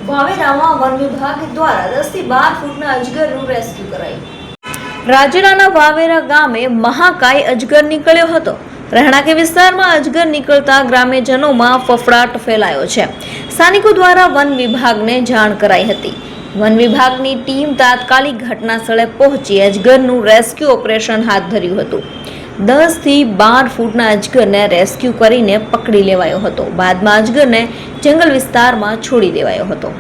વાવેરામાં one વિભાગ દ્વારા 10 થી 12 ફૂટના અજગરનું રેસ્ક્યુ કરાયું। રાજુલાના વાવેરા ગામે મહાકાય અજગર નીકળ્યો હતો। રહેણાંક વિસ્તારમાં અજગર નીકળતા ગ્રામ્યજનોમાં ફફડાટ ફેલાયો છે। સ્થાનિકો દ્વારા વન વિભાગને જાણ કરાઈ હતી। વન વિભાગની ટીમ તાત્કાલિક ઘટના સ્થળે પહોંચી અજગરનું રેસ્ક્યુ ઓપરેશન હાથ ધર્યું હતું। 10 થી 12 ફૂટના અજગરને રેસ્ક્યુ કરીને પકડી લેવાયો હતો। બાદમાં અજગરને જંગલ વિસ્તારમાં છોડી દેવાયો હતો।